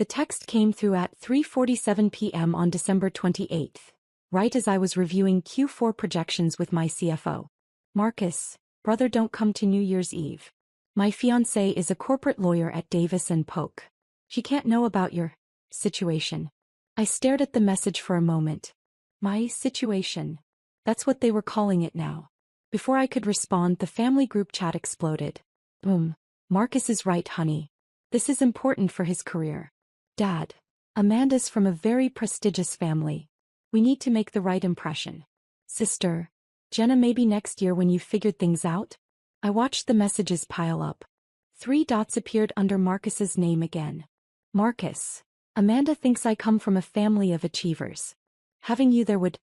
The text came through at 3:47 p.m. on December 28th, right as I was reviewing Q4 projections with my CFO. Marcus, brother, don't come to New Year's Eve. My fiancée is a corporate lawyer at Davis & Polk. She can't know about your situation. I stared at the message for a moment. My situation. That's what they were calling it now. Before I could respond, the family group chat exploded. Boom. Marcus is right, honey. This is important for his career. Dad, Amanda's from a very prestigious family. We need to make the right impression. Sister, Jenna, maybe next year when you've figured things out? I watched the messages pile up. 3 dots appeared under Marcus's name again. Marcus, Amanda thinks I come from a family of achievers. Having you there would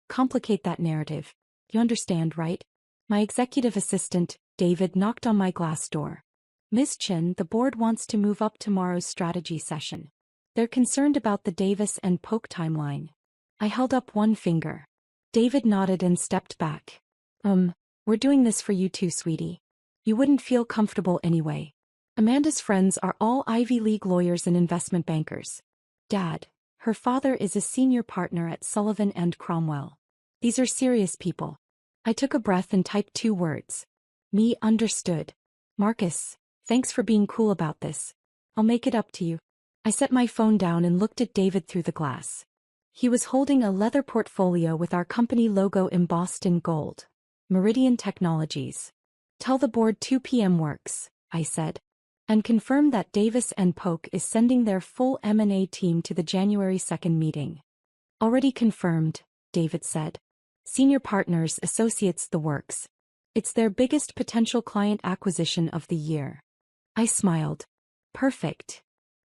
complicate that narrative. You understand, right? My executive assistant, David, knocked on my glass door. Ms. Chin, the board wants to move up tomorrow's strategy session. They're concerned about the Davis & Polk timeline. I held up one finger. David nodded and stepped back. We're doing this for you too, sweetie. You wouldn't feel comfortable anyway. Amanda's friends are all Ivy League lawyers and investment bankers. Dad, her father is a senior partner at Sullivan & Cromwell. These are serious people. I took a breath and typed 2 words. Me, understood. Marcus, thanks for being cool about this. I'll make it up to you. I set my phone down and looked at David through the glass. He was holding a leather portfolio with our company logo embossed in gold. Meridian Technologies. Tell the board 2 p.m. works, I said. And confirm that Davis & Polk is sending their full M&A team to the January 2nd meeting. Already confirmed, David said. Senior partners, associates, the works. It's their biggest potential client acquisition of the year. I smiled. Perfect.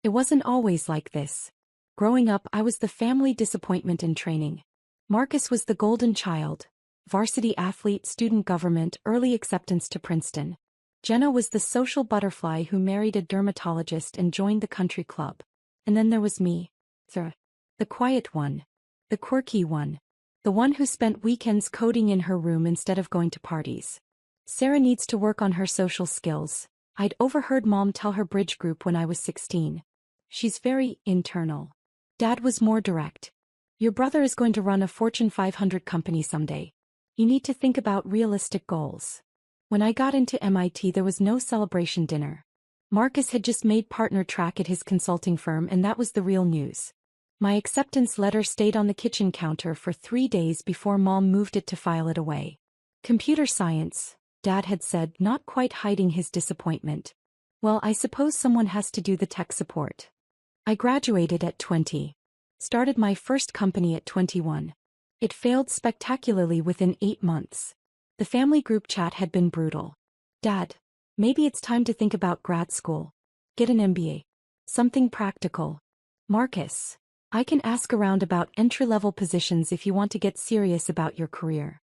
It wasn't always like this. Growing up, I was the family disappointment in training. Marcus was the golden child. Varsity athlete, student government, early acceptance to Princeton. Jenna was the social butterfly who married a dermatologist and joined the country club. And then there was me. The quiet one. The quirky one. The one who spent weekends coding in her room instead of going to parties. Sarah needs to work on her social skills. I'd overheard Mom tell her bridge group when I was 16. She's very internal. Dad was more direct. Your brother is going to run a Fortune 500 company someday. You need to think about realistic goals. When I got into MIT, there was no celebration dinner. Marcus had just made partner track at his consulting firm, and that was the real news. My acceptance letter stayed on the kitchen counter for 3 days before Mom moved it to file it away. Computer science, Dad had said, not quite hiding his disappointment. Well, I suppose someone has to do the tech support. I graduated at 20. Started my first company at 21. It failed spectacularly within 8 months. The family group chat had been brutal. Dad, maybe it's time to think about grad school. Get an MBA. Something practical. Marcus, I can ask around about entry-level positions if you want to get serious about your career.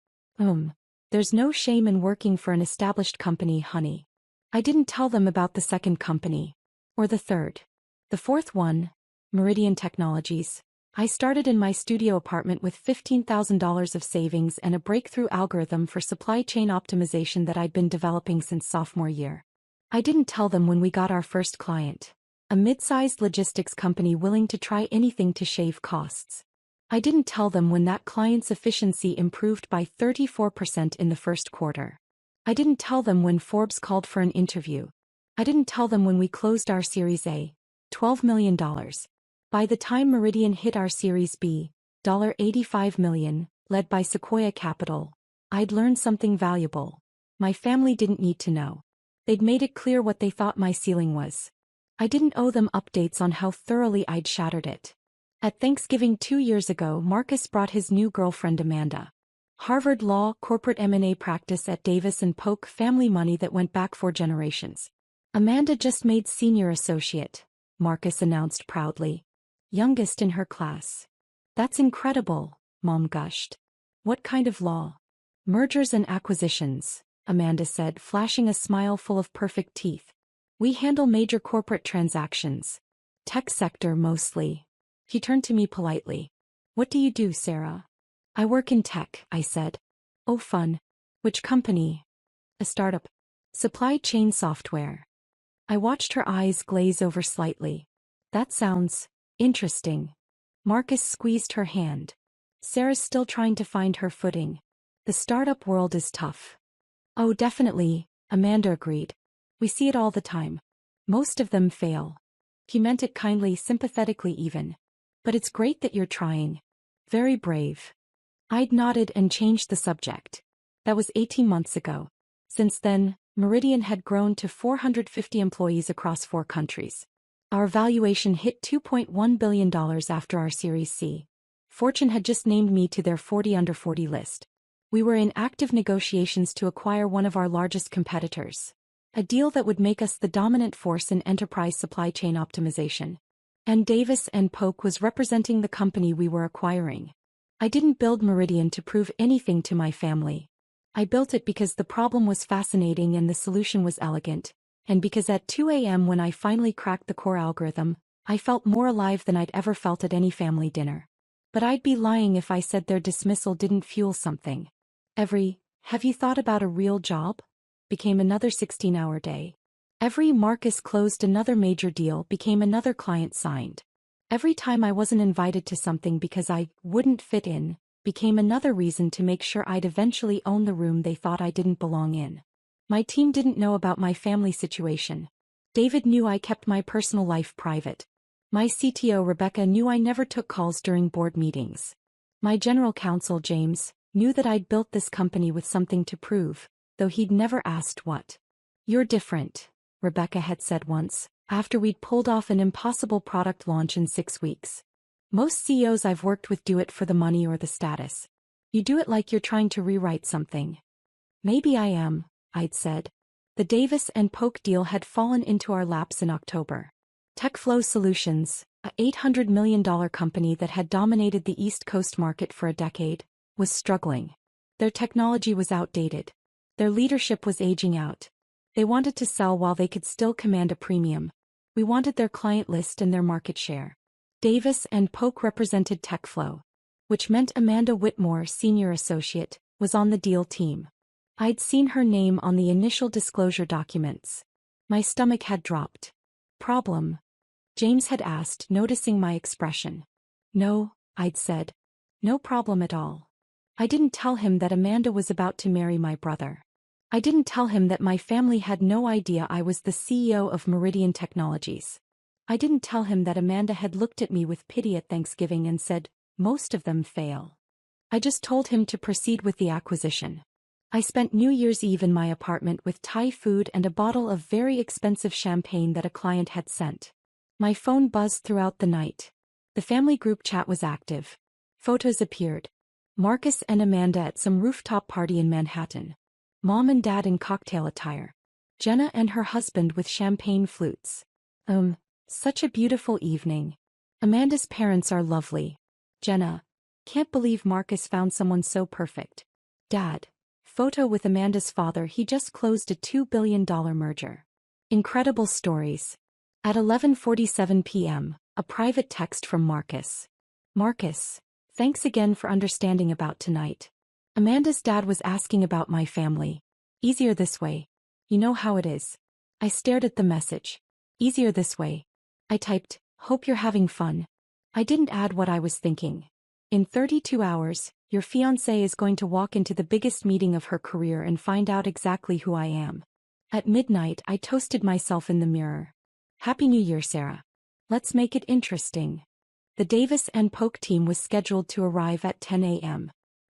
There's no shame in working for an established company, honey. I didn't tell them about the second company. Or the third. The fourth one, Meridian Technologies. I started in my studio apartment with $15,000 of savings and a breakthrough algorithm for supply chain optimization that I'd been developing since sophomore year. I didn't tell them when we got our first client. A mid-sized logistics company willing to try anything to shave costs. I didn't tell them when that client's efficiency improved by 34% in the first quarter. I didn't tell them when Forbes called for an interview. I didn't tell them when we closed our Series A, $12 million. By the time Meridian hit our Series B, $85 million, led by Sequoia Capital, I'd learned something valuable. My family didn't need to know. They'd made it clear what they thought my ceiling was. I didn't owe them updates on how thoroughly I'd shattered it. At Thanksgiving 2 years ago, Marcus brought his new girlfriend Amanda. Harvard Law, corporate M&A practice at Davis & Polk, family money that went back 4 generations. Amanda just made senior associate, Marcus announced proudly. Youngest in her class. That's incredible, Mom gushed. What kind of law? Mergers and acquisitions, Amanda said, flashing a smile full of perfect teeth. We handle major corporate transactions. Tech sector mostly. He turned to me politely. What do you do, Sarah? I work in tech, I said. Oh, fun. Which company? A startup. Supply chain software. I watched her eyes glaze over slightly. That sounds interesting. Marcus squeezed her hand. Sarah's still trying to find her footing. The startup world is tough. Oh, definitely, Amanda agreed. We see it all the time. Most of them fail. He meant it kindly, sympathetically even. But it's great that you're trying. Very brave. I'd nodded and changed the subject. That was 18 months ago. Since then, Meridian had grown to 450 employees across 4 countries. Our valuation hit $2.1 billion after our Series C. Fortune had just named me to their 40 under 40 list. We were in active negotiations to acquire one of our largest competitors. A deal that would make us the dominant force in enterprise supply chain optimization. And Davis and Polk was representing the company we were acquiring. I didn't build Meridian to prove anything to my family. I built it because the problem was fascinating and the solution was elegant, and because at 2 a.m. when I finally cracked the core algorithm, I felt more alive than I'd ever felt at any family dinner. But I'd be lying if I said their dismissal didn't fuel something. Have you thought about a real job? Became another 16-hour day. Marcus closed another major deal became another client signed. Every time I wasn't invited to something because I wouldn't fit in, became another reason to make sure I'd eventually own the room they thought I didn't belong in. My team didn't know about my family situation. David knew I kept my personal life private. My CTO Rebecca knew I never took calls during board meetings. My general counsel James knew that I'd built this company with something to prove, though he'd never asked what. You're different, Rebecca had said once, after we'd pulled off an impossible product launch in 6 weeks. Most CEOs I've worked with do it for the money or the status. You do it like you're trying to rewrite something. Maybe I am, I'd said. The Davis and Polk deal had fallen into our laps in October. TechFlow Solutions, a $800 million company that had dominated the East Coast market for a decade, was struggling. Their technology was outdated. Their leadership was aging out. They wanted to sell while they could still command a premium. We wanted their client list and their market share. Davis and Polk represented TechFlow, which meant Amanda Whitmore, senior associate, was on the deal team. I'd seen her name on the initial disclosure documents. My stomach had dropped. Problem? James had asked, noticing my expression. No, I'd said. No problem at all. I didn't tell him that Amanda was about to marry my brother. I didn't tell him that my family had no idea I was the CEO of Meridian Technologies. I didn't tell him that Amanda had looked at me with pity at Thanksgiving and said, most of them fail. I just told him to proceed with the acquisition. I spent New Year's Eve in my apartment with Thai food and a bottle of very expensive champagne that a client had sent. My phone buzzed throughout the night. The family group chat was active. Photos appeared. Marcus and Amanda at some rooftop party in Manhattan. Mom and Dad in cocktail attire. Jenna and her husband with champagne flutes. Such a beautiful evening. Amanda's parents are lovely. Jenna, can't believe Marcus found someone so perfect. Dad, photo with Amanda's father, he just closed a $2 billion merger. Incredible stories. At 11:47 p.m., a private text from Marcus. Marcus, thanks again for understanding about tonight. Amanda's dad was asking about my family. Easier this way. You know how it is. I stared at the message. Easier this way. I typed, hope you're having fun. I didn't add what I was thinking. In 32 hours, your fiancée is going to walk into the biggest meeting of her career and find out exactly who I am. At midnight, I toasted myself in the mirror. Happy New Year, Sarah. Let's make it interesting. The Davis and Polk team was scheduled to arrive at 10 a.m.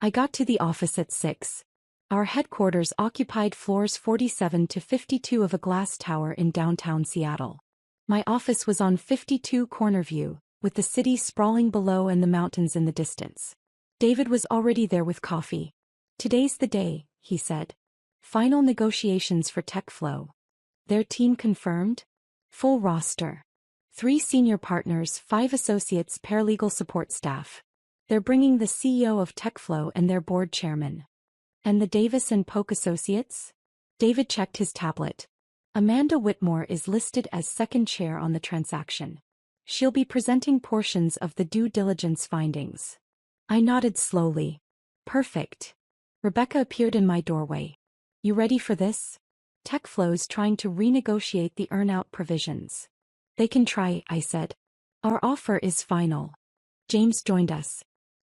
I got to the office at 6. Our headquarters occupied floors 47 to 52 of a glass tower in downtown Seattle. My office was on 52 corner view, with the city sprawling below and the mountains in the distance. David was already there with coffee. Today's the day, he said. Final negotiations for TechFlow. Their team confirmed? Full roster. 3 senior partners, 5 associates, paralegal support staff. They're bringing the CEO of TechFlow and their board chairman. And the Davis and Polk associates? David checked his tablet. Amanda Whitmore is listed as second chair on the transaction. She'll be presenting portions of the due diligence findings. I nodded slowly. Perfect. Rebecca appeared in my doorway. You ready for this? TechFlow's trying to renegotiate the earnout provisions. They can try, I said. Our offer is final. James joined us.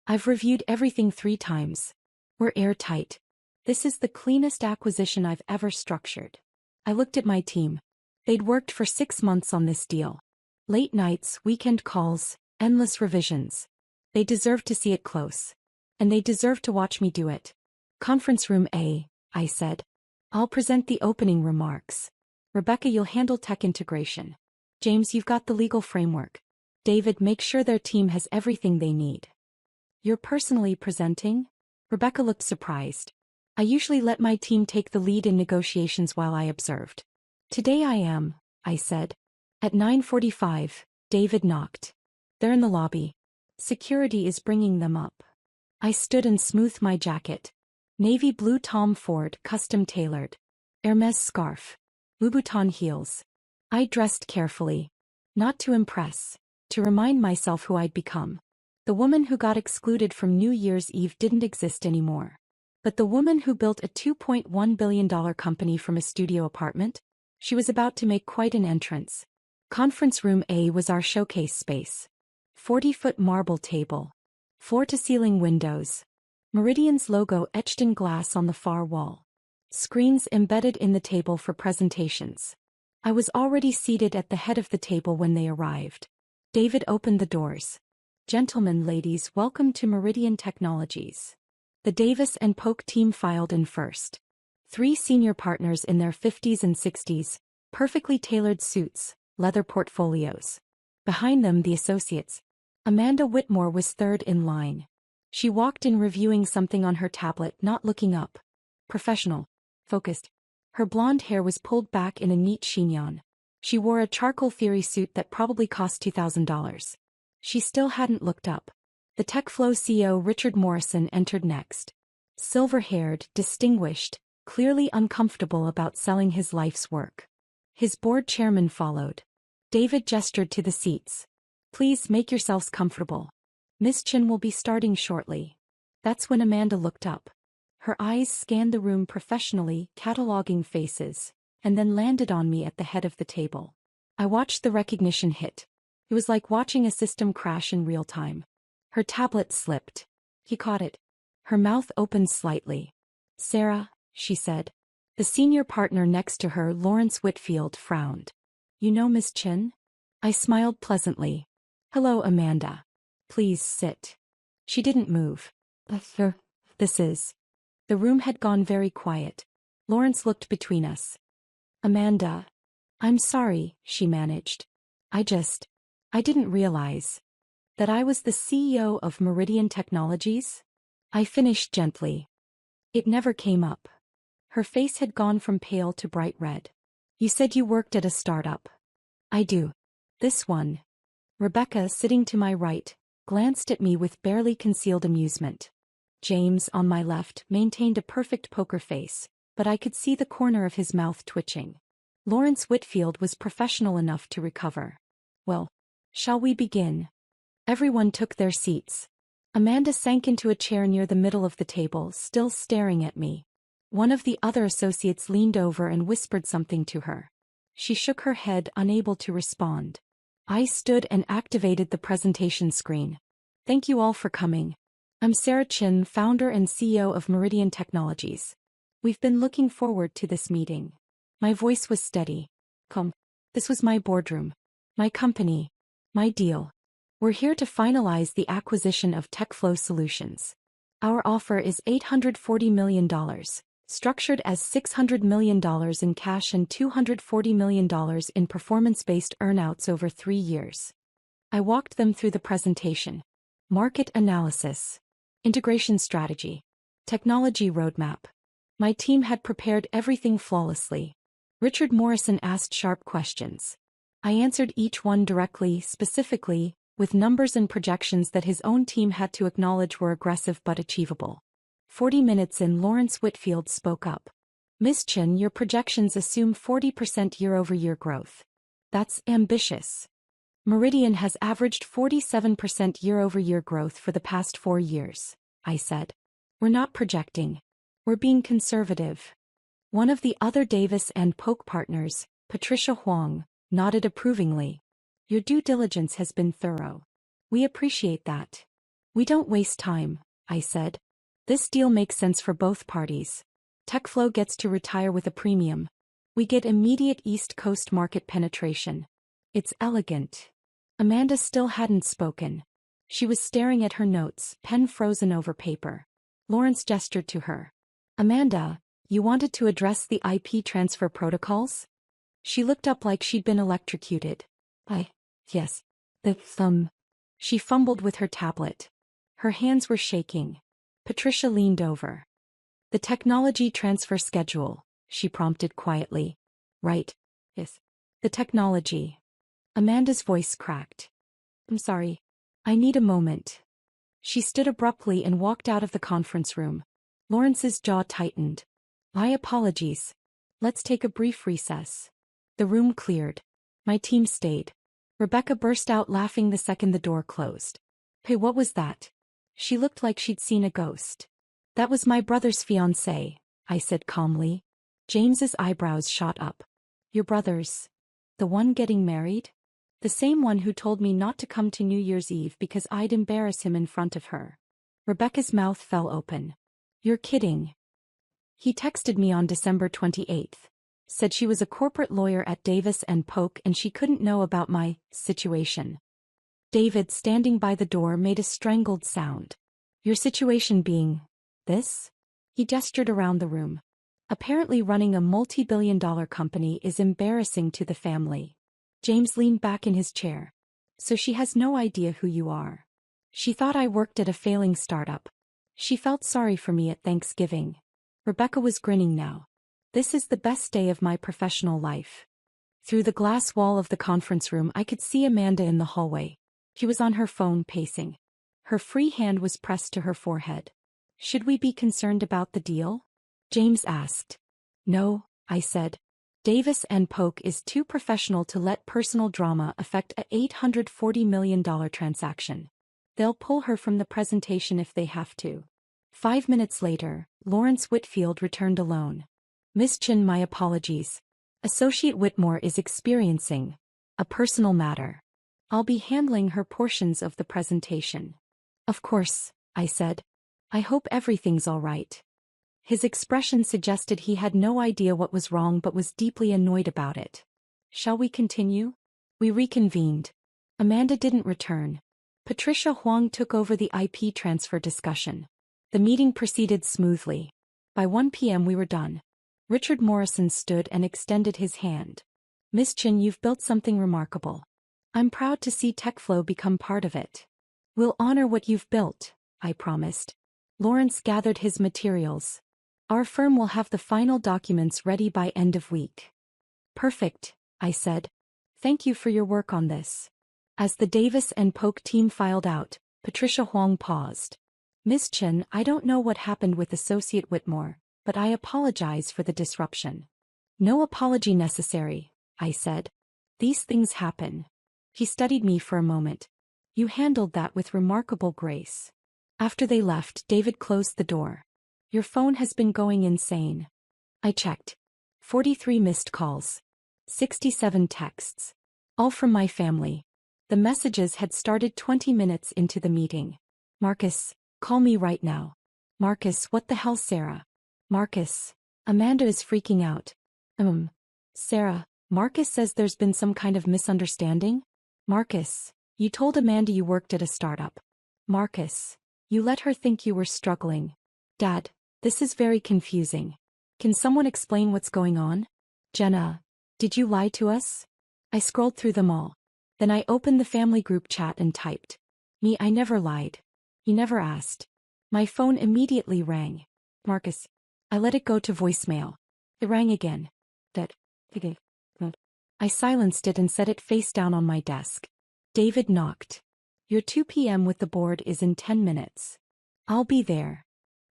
I've reviewed everything 3 times. We're airtight. This is the cleanest acquisition I've ever structured. I looked at my team. They'd worked for 6 months on this deal. Late nights, weekend calls, endless revisions. They deserved to see it close. And they deserved to watch me do it. Conference room A, I said. I'll present the opening remarks. Rebecca, you'll handle tech integration. James, you've got the legal framework. David, make sure their team has everything they need. You're personally presenting? Rebecca looked surprised. I usually let my team take the lead in negotiations while I observed. Today I am, I said. At 9:45, David knocked. They're in the lobby. Security is bringing them up. I stood and smoothed my jacket. Navy blue Tom Ford, custom tailored. Hermes scarf. Louboutin heels. I dressed carefully. Not to impress. To remind myself who I'd become. The woman who got excluded from New Year's Eve didn't exist anymore. But the woman who built a $2.1 billion company from a studio apartment? She was about to make quite an entrance. Conference room A was our showcase space. 40-foot marble table. Floor-to-ceiling windows. Meridian's logo etched in glass on the far wall. Screens embedded in the table for presentations. I was already seated at the head of the table when they arrived. David opened the doors. Gentlemen, ladies, welcome to Meridian Technologies. The Davis and Polk team filed in first. 3 senior partners in their 50s and 60s, perfectly tailored suits, leather portfolios. Behind them, the associates. Amanda Whitmore was third in line. She walked in reviewing something on her tablet, not looking up. Professional. Focused. Her blonde hair was pulled back in a neat chignon. She wore a charcoal theory suit that probably cost $2,000. She still hadn't looked up. The TechFlow CEO Richard Morrison entered next. Silver-haired, distinguished, clearly uncomfortable about selling his life's work. His board chairman followed. David gestured to the seats. Please make yourselves comfortable. Miss Chin will be starting shortly. That's when Amanda looked up. Her eyes scanned the room professionally, cataloging faces, and then landed on me at the head of the table. I watched the recognition hit. It was like watching a system crash in real time. Her tablet slipped. He caught it. Her mouth opened slightly. Sarah, she said. The senior partner next to her, Lawrence Whitfield, frowned. You know Miss Chin? I smiled pleasantly. Hello, Amanda. Please sit. She didn't move. This is. The room had gone very quiet. Lawrence looked between us. Amanda. I'm sorry, she managed. I didn't realize that I was the CEO of Meridian Technologies. I finished gently. It never came up. Her face had gone from pale to bright red. You said you worked at a startup. I do. This one. Rebecca, sitting to my right, glanced at me with barely concealed amusement. James, on my left, maintained a perfect poker face, but I could see the corner of his mouth twitching. Lawrence Whitfield was professional enough to recover. Well, shall we begin? Everyone took their seats. Amanda sank into a chair near the middle of the table, still staring at me. One of the other associates leaned over and whispered something to her. She shook her head, unable to respond. I stood and activated the presentation screen. Thank you all for coming. I'm Sarah Chin, founder and CEO of Meridian Technologies. We've been looking forward to this meeting. My voice was steady. Come. This was my boardroom. My company. My deal. We're here to finalize the acquisition of TechFlow Solutions. Our offer is $840 million, structured as $600 million in cash and $240 million in performance-based earnouts over 3 years. I walked them through the presentation. Market analysis. Integration strategy. Technology roadmap. My team had prepared everything flawlessly. Richard Morrison asked sharp questions. I answered each one directly, specifically, with numbers and projections that his own team had to acknowledge were aggressive but achievable. 40 minutes in, Lawrence Whitfield spoke up. Miss Chin, your projections assume 40% year-over-year growth. That's ambitious. Meridian has averaged 47% year-over-year growth for the past 4 years, I said. We're not projecting. We're being conservative. One of the other Davis and Polk partners, Patricia Huang, nodded approvingly. Your due diligence has been thorough. We appreciate that. We don't waste time, I said. This deal makes sense for both parties. TechFlow gets to retire with a premium. We get immediate East Coast market penetration. It's elegant. Amanda still hadn't spoken. She was staring at her notes, pen frozen over paper. Lawrence gestured to her. Amanda, you wanted to address the IP transfer protocols? She looked up like she'd been electrocuted. Yes. She fumbled with her tablet. Her hands were shaking. Patricia leaned over. The technology transfer schedule, she prompted quietly. Right. Yes. The technology. Amanda's voice cracked. I'm sorry. I need a moment. She stood abruptly and walked out of the conference room. Lawrence's jaw tightened. My apologies. Let's take a brief recess. The room cleared. My team stayed. Rebecca burst out laughing the second the door closed. Hey, what was that? She looked like she'd seen a ghost. That was my brother's fiancée, I said calmly. James's eyebrows shot up. Your brother's? The one getting married? The same one who told me not to come to New Year's Eve because I'd embarrass him in front of her. Rebecca's mouth fell open. You're kidding. He texted me on December 28th. Said she was a corporate lawyer at Davis and Polk and she couldn't know about my situation. David, standing by the door, made a strangled sound. Your situation being this? He gestured around the room. Apparently running a multi-billion-dollar company is embarrassing to the family. James leaned back in his chair. So she has no idea who you are. She thought I worked at a failing startup. She felt sorry for me at Thanksgiving. Rebecca was grinning now. This is the best day of my professional life. Through the glass wall of the conference room I could see Amanda in the hallway. She was on her phone pacing. Her free hand was pressed to her forehead. Should we be concerned about the deal? James asked. No, I said. Davis and Polk is too professional to let personal drama affect a $840 million transaction. They'll pull her from the presentation if they have to. 5 minutes later, Lawrence Whitfield returned alone. Miss Chin, my apologies. Associate Whitmore is experiencing a personal matter. I'll be handling her portions of the presentation. Of course, I said. I hope everything's all right. His expression suggested he had no idea what was wrong but was deeply annoyed about it. Shall we continue? We reconvened. Amanda didn't return. Patricia Huang took over the IP transfer discussion. The meeting proceeded smoothly. By 1 p.m. we were done. Richard Morrison stood and extended his hand. Miss Chin, you've built something remarkable. I'm proud to see TechFlow become part of it. We'll honor what you've built, I promised. Lawrence gathered his materials. Our firm will have the final documents ready by end of week. Perfect, I said. Thank you for your work on this. As the Davis and Polk team filed out, Patricia Huang paused. Miss Chin, I don't know what happened with Associate Whitmore, but I apologize for the disruption. No apology necessary, I said. These things happen. He studied me for a moment. You handled that with remarkable grace. After they left, David closed the door. Your phone has been going insane. I checked. 43 missed calls. 67 texts. All from my family. The messages had started 20 minutes into the meeting. Marcus, call me right now. Marcus, what the hell, Sarah? Marcus. Amanda is freaking out. Sarah, Marcus says there's been some kind of misunderstanding? Marcus, you told Amanda you worked at a startup. Marcus, you let her think you were struggling. Dad, this is very confusing. Can someone explain what's going on? Jenna, did you lie to us? I scrolled through them all. Then I opened the family group chat and typed. Me, I never lied. You never asked. My phone immediately rang. Marcus. I let it go to voicemail. It rang again. I silenced it and set it face down on my desk. David knocked. Your 2 p.m. with the board is in 10 minutes. I'll be there.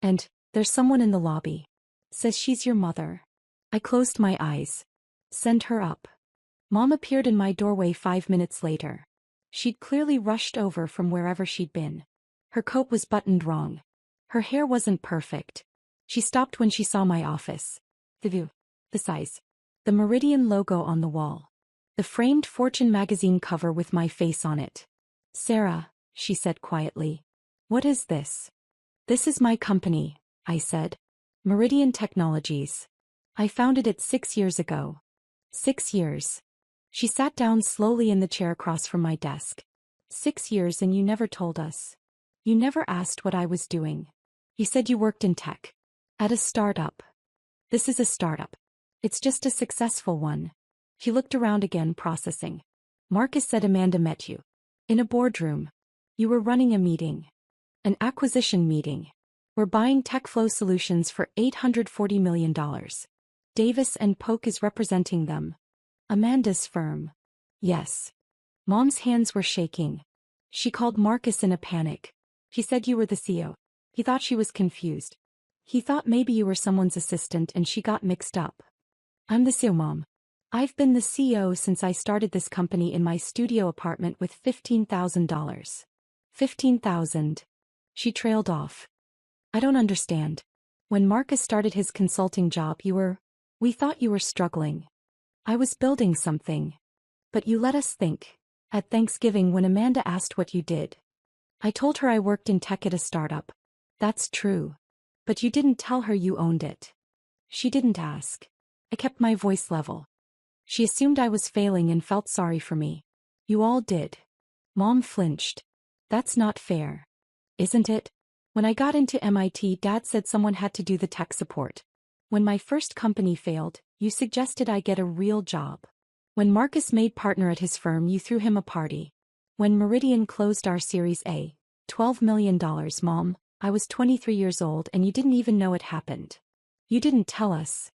And, there's someone in the lobby. Says she's your mother. I closed my eyes. Send her up. Mom appeared in my doorway 5 minutes later. She'd clearly rushed over from wherever she'd been. Her coat was buttoned wrong. Her hair wasn't perfect. She stopped when she saw my office. The view. The size. The Meridian logo on the wall. The framed Fortune magazine cover with my face on it. Sarah, she said quietly. What is this? This is my company, I said. Meridian Technologies. I founded it 6 years ago. 6 years. She sat down slowly in the chair across from my desk. 6 years and you never told us. You never asked what I was doing. You said you worked in tech. At a startup. This is a startup. It's just a successful one. He looked around again, processing. Marcus said Amanda met you. In a boardroom. You were running a meeting. An acquisition meeting. We're buying TechFlow Solutions for $840 million. Davis and Polk is representing them. Amanda's firm. Yes. Mom's hands were shaking. She called Marcus in a panic. He said you were the CEO. He thought she was confused. He thought maybe you were someone's assistant and she got mixed up. I'm the CEO, Mom. I've been the CEO since I started this company in my studio apartment with $15,000. $15,000. She trailed off. I don't understand. When Marcus started his consulting job we thought you were struggling. I was building something. But you let us think. At Thanksgiving when Amanda asked what you did. I told her I worked in tech at a startup. That's true. But you didn't tell her you owned it. She didn't ask. I kept my voice level. She assumed I was failing and felt sorry for me. You all did. Mom flinched. That's not fair. Isn't it? When I got into MIT, Dad said someone had to do the tech support. When my first company failed, you suggested I get a real job. When Marcus made partner at his firm, you threw him a party. When Meridian closed our Series A, $12 million, Mom, I was 23 years old and you didn't even know it happened. You didn't tell us.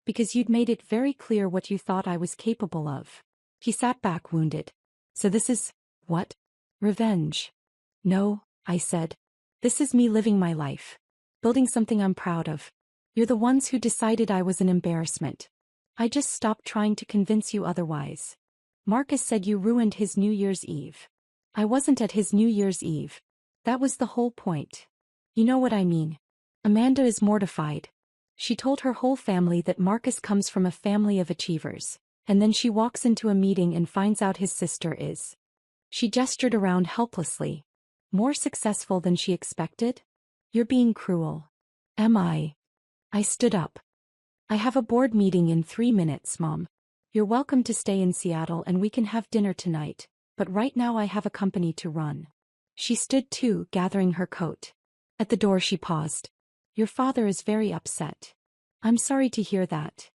Because you'd made it very clear what you thought I was capable of. He sat back wounded. So this is, what? Revenge. No, I said. This is me living my life. Building something I'm proud of. You're the ones who decided I was an embarrassment. I just stopped trying to convince you otherwise. Marcus said you ruined his New Year's Eve. I wasn't at his New Year's Eve. That was the whole point. You know what I mean. Amanda is mortified. She told her whole family that Marcus comes from a family of achievers, and then she walks into a meeting and finds out his sister is. She gestured around helplessly. More successful than she expected? You're being cruel. Am I? I stood up. I have a board meeting in 3 minutes, Mom. You're welcome to stay in Seattle and we can have dinner tonight, but right now I have a company to run. She stood too, gathering her coat. At the door she paused. Your father is very upset. I'm sorry to hear that.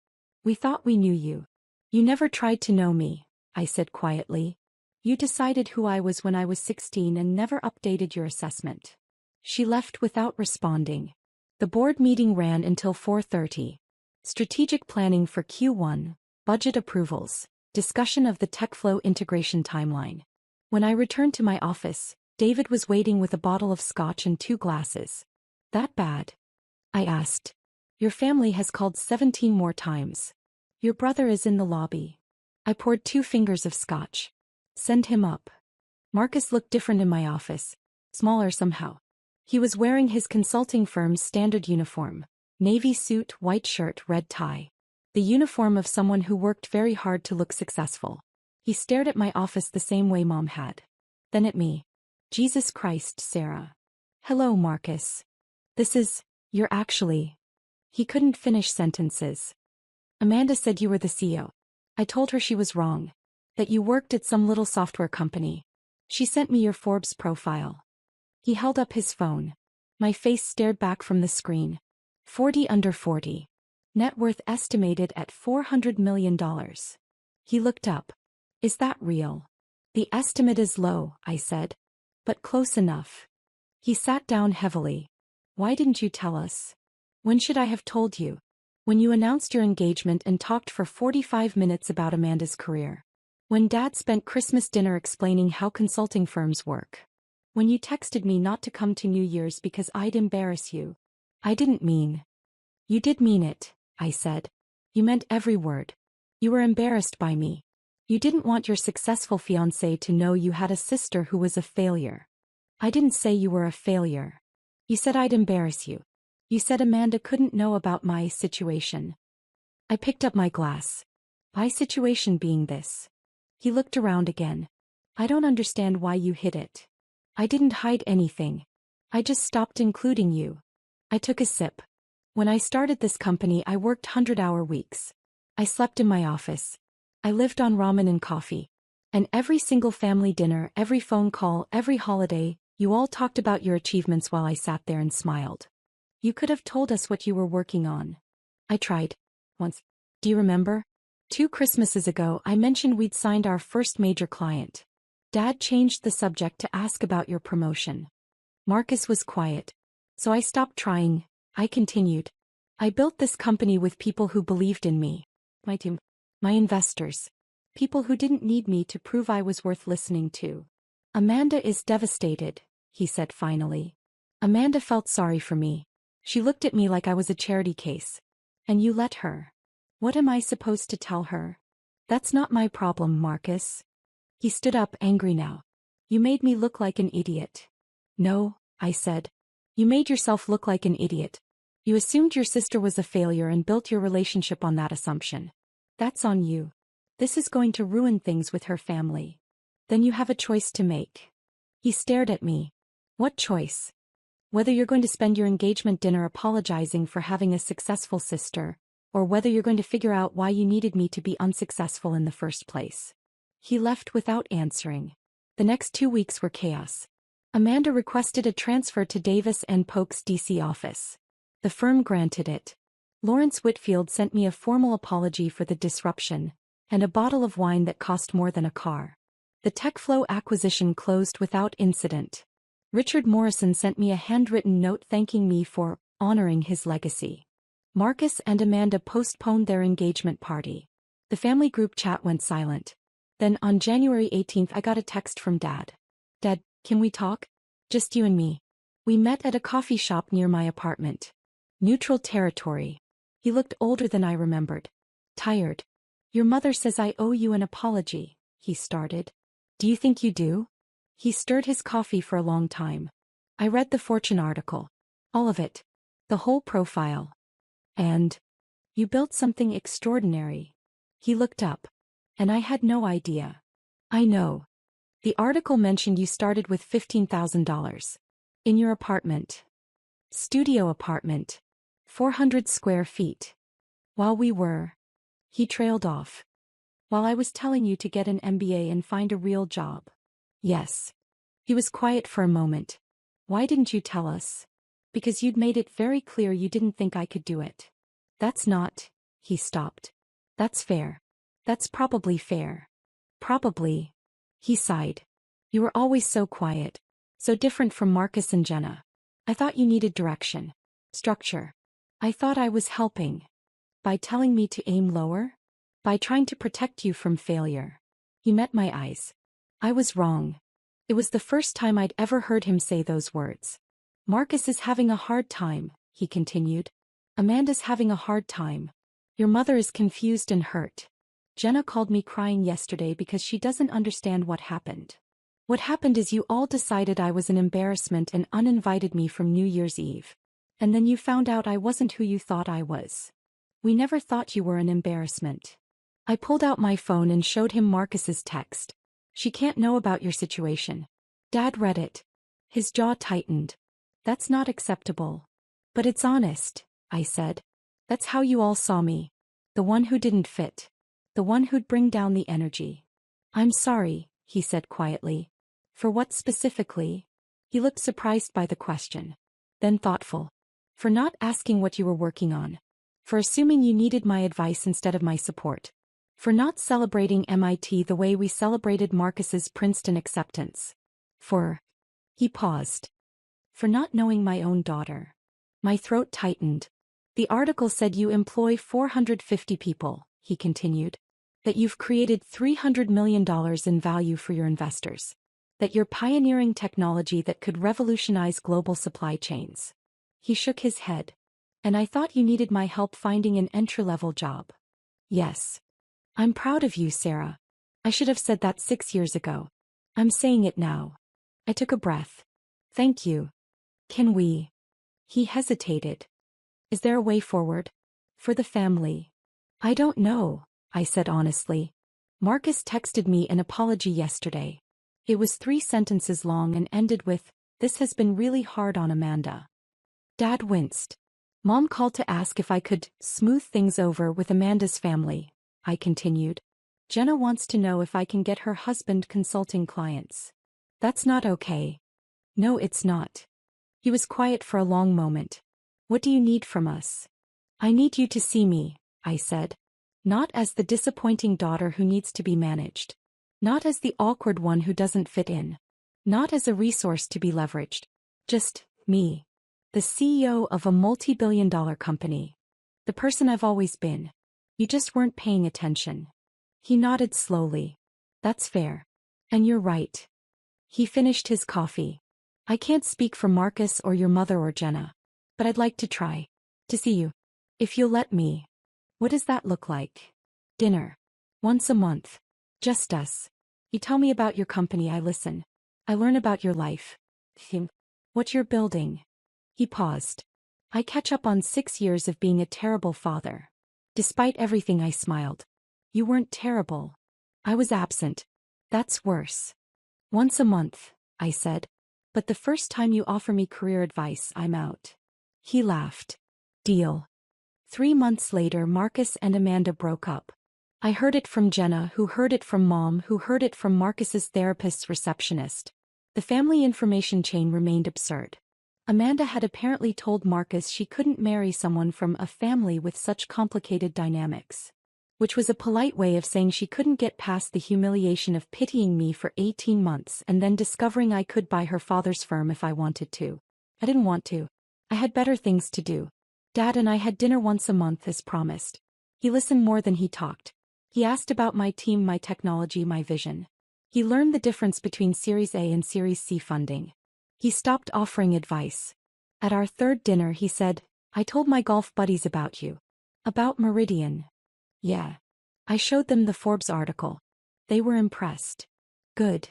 We thought we knew you. You never tried to know me, I said quietly. You decided who I was when I was 16 and never updated your assessment. She left without responding. The board meeting ran until 4:30. Strategic planning for Q1, budget approvals, discussion of the TechFlow integration timeline. When I returned to my office, David was waiting with a bottle of scotch and 2 glasses. That bad? I asked. Your family has called 17 more times. Your brother is in the lobby. I poured 2 fingers of scotch. Send him up. Marcus looked different in my office. Smaller somehow. He was wearing his consulting firm's standard uniform. Navy suit, white shirt, red tie. The uniform of someone who worked very hard to look successful. He stared at my office the same way Mom had. Then at me. Jesus Christ, Sarah. Hello, Marcus. You're actually. He couldn't finish sentences. Amanda said you were the CEO. I told her she was wrong. That you worked at some little software company. She sent me your Forbes profile. He held up his phone. My face stared back from the screen. 40 under 40. Net worth estimated at $400 million. He looked up. Is that real? The estimate is low, I said. But close enough. He sat down heavily. Why didn't you tell us? When should I have told you? When you announced your engagement and talked for 45 minutes about Amanda's career. When Dad spent Christmas dinner explaining how consulting firms work. When you texted me not to come to New Year's because I'd embarrass you. I didn't mean. You did mean it, I said. You meant every word. You were embarrassed by me. You didn't want your successful fiancé to know you had a sister who was a failure. I didn't say you were a failure. You said I'd embarrass you. You said Amanda couldn't know about my situation. I picked up my glass. My situation being this. He looked around again. I don't understand why you hid it. I didn't hide anything. I just stopped including you. I took a sip. When I started this company, I worked 100-hour weeks. I slept in my office. I lived on ramen and coffee. And every single family dinner, every phone call, every holiday, you all talked about your achievements while I sat there and smiled. You could have told us what you were working on. I tried. Once. Do you remember? 2 Christmases ago, I mentioned we'd signed our first major client. Dad changed the subject to ask about your promotion. Marcus was quiet. So I stopped trying. I continued. I built this company with people who believed in me. My team. My investors. People who didn't need me to prove I was worth listening to. Amanda is devastated, he said finally. Amanda felt sorry for me. She looked at me like I was a charity case. And you let her. What am I supposed to tell her? That's not my problem, Marcus. He stood up, angry now. You made me look like an idiot. No, I said. You made yourself look like an idiot. You assumed your sister was a failure and built your relationship on that assumption. That's on you. This is going to ruin things with her family. Then you have a choice to make. He stared at me. What choice? Whether you're going to spend your engagement dinner apologizing for having a successful sister, or whether you're going to figure out why you needed me to be unsuccessful in the first place. He left without answering. The next 2 weeks were chaos. Amanda requested a transfer to Davis & Polk's DC office. The firm granted it. Lawrence Whitfield sent me a formal apology for the disruption, and a bottle of wine that cost more than a car. The TechFlow acquisition closed without incident. Richard Morrison sent me a handwritten note thanking me for honoring his legacy. Marcus and Amanda postponed their engagement party. The family group chat went silent. Then on January 18th I got a text from Dad. Dad, can we talk? Just you and me. We met at a coffee shop near my apartment. Neutral territory. He looked older than I remembered. Tired. Your mother says I owe you an apology, he started. Do you think you do? He stirred his coffee for a long time. I read the Fortune article. All of it. The whole profile. And you built something extraordinary. He looked up. And I had no idea. I know. The article mentioned you started with $15,000. In your apartment. Studio apartment. 400 square feet. While we were. He trailed off. While I was telling you to get an MBA and find a real job. Yes. He was quiet for a moment. Why didn't you tell us? Because you'd made it very clear you didn't think I could do it. That's not. He stopped. That's fair. That's probably fair. Probably. He sighed. You were always so quiet. So different from Marcus and Jenna. I thought you needed direction. Structure. I thought I was helping. By telling me to aim lower? By trying to protect you from failure. He met my eyes. I was wrong. It was the first time I'd ever heard him say those words. Marcus is having a hard time, he continued. Amanda's having a hard time. Your mother is confused and hurt. Jenna called me crying yesterday because she doesn't understand what happened. What happened is you all decided I was an embarrassment and uninvited me from New Year's Eve. And then you found out I wasn't who you thought I was. We never thought you were an embarrassment. I pulled out my phone and showed him Marcus's text. She can't know about your situation. Dad read it. His jaw tightened. That's not acceptable. But it's honest, I said. That's how you all saw me. The one who didn't fit. The one who'd bring down the energy. I'm sorry, he said quietly. For what specifically? He looked surprised by the question. Then thoughtful. For not asking what you were working on. For assuming you needed my advice instead of my support. For not celebrating MIT the way we celebrated Marcus's Princeton acceptance. He paused. For not knowing my own daughter. My throat tightened. The article said you employ 450 people, he continued. That you've created $300 million in value for your investors. That you're pioneering technology that could revolutionize global supply chains. He shook his head. And I thought you needed my help finding an entry-level job. Yes. I'm proud of you, Sarah. I should have said that 6 years ago. I'm saying it now. I took a breath. Thank you. Can we? He hesitated. Is there a way forward? For the family? I don't know, I said honestly. Marcus texted me an apology yesterday. It was 3 sentences long and ended with, "This has been really hard on Amanda." Dad winced. Mom called to ask if I could smooth things over with Amanda's family, I continued. Jenna wants to know if I can get her husband consulting clients. That's not okay. No, it's not. He was quiet for a long moment. What do you need from us? I need you to see me, I said. Not as the disappointing daughter who needs to be managed. Not as the awkward one who doesn't fit in. Not as a resource to be leveraged. Just me. The CEO of a multi-billion-dollar company. The person I've always been. You just weren't paying attention. He nodded slowly. That's fair. And you're right. He finished his coffee. I can't speak for Marcus or your mother or Jenna. But I'd like to try. To see you. If you'll let me. What does that look like? Dinner. Once a month. Just us. You tell me about your company, I listen. I learn about your life. What you're building. He paused. I catch up on 6 years of being a terrible father. Despite everything, I smiled. You weren't terrible. I was absent. That's worse. Once a month, I said. But the first time you offer me career advice, I'm out. He laughed. Deal. 3 months later, Marcus and Amanda broke up. I heard it from Jenna, who heard it from Mom, who heard it from Marcus's therapist's receptionist. The family information chain remained absurd. Amanda had apparently told Marcus she couldn't marry someone from a family with such complicated dynamics. Which was a polite way of saying she couldn't get past the humiliation of pitying me for 18 months and then discovering I could buy her father's firm if I wanted to. I didn't want to. I had better things to do. Dad and I had dinner once a month as promised. He listened more than he talked. He asked about my team, my technology, my vision. He learned the difference between Series A and Series C funding. He stopped offering advice. At our 3rd dinner he said, I told my golf buddies about you. About Meridian. Yeah. I showed them the Forbes article. They were impressed. Good.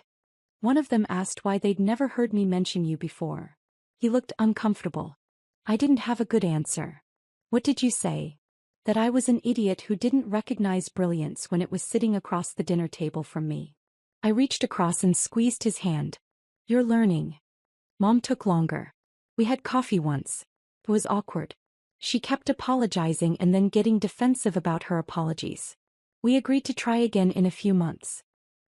One of them asked why they'd never heard me mention you before. He looked uncomfortable. I didn't have a good answer. What did you say? That I was an idiot who didn't recognize brilliance when it was sitting across the dinner table from me. I reached across and squeezed his hand. You're learning. Mom took longer. We had coffee once. It was awkward. She kept apologizing and then getting defensive about her apologies. We agreed to try again in a few months.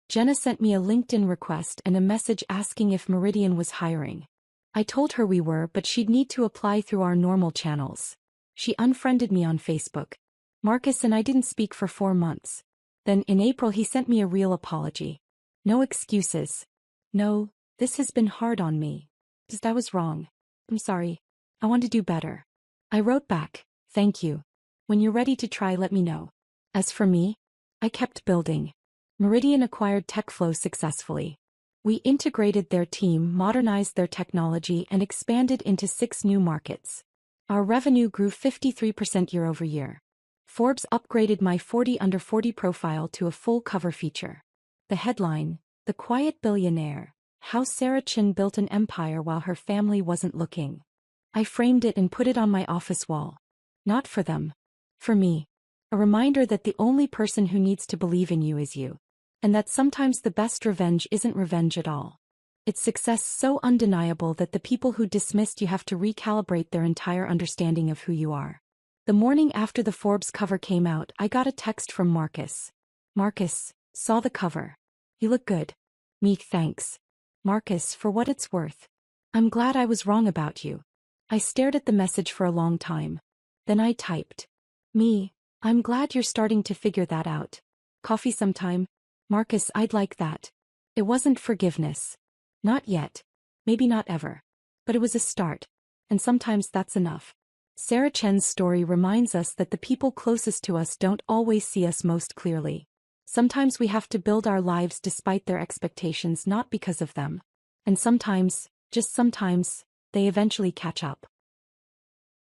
Jenna sent me a LinkedIn request and a message asking if Meridian was hiring. I told her we were, but she'd need to apply through our normal channels. She unfriended me on Facebook. Marcus and I didn't speak for 4 months. Then in April he sent me a real apology. No excuses. No, this has been hard on me. I was wrong. I'm sorry. I want to do better. I wrote back, thank you. When you're ready to try, let me know. As for me, I kept building. Meridian acquired TechFlow successfully. We integrated their team, modernized their technology, and expanded into 6 new markets. Our revenue grew 53% year over year. Forbes upgraded my 40 under 40 profile to a full cover feature. The headline, The Quiet Billionaire, How Sarah Chin Built an Empire While Her Family Wasn't Looking. I framed it and put it on my office wall. Not for them. For me. A reminder that the only person who needs to believe in you is you. And that sometimes the best revenge isn't revenge at all. It's success so undeniable that the people who dismissed you have to recalibrate their entire understanding of who you are. The morning after the Forbes cover came out, I got a text from Marcus. Marcus, saw the cover. You look good. Me, thanks. Marcus, for what it's worth. I'm glad I was wrong about you. I stared at the message for a long time. Then I typed. Me, I'm glad you're starting to figure that out. Coffee sometime? Marcus, I'd like that. It wasn't forgiveness. Not yet. Maybe not ever. But it was a start. And sometimes that's enough. Sarah Chen's story reminds us that the people closest to us don't always see us most clearly. Sometimes we have to build our lives despite their expectations, not because of them. And sometimes, just sometimes, they eventually catch up.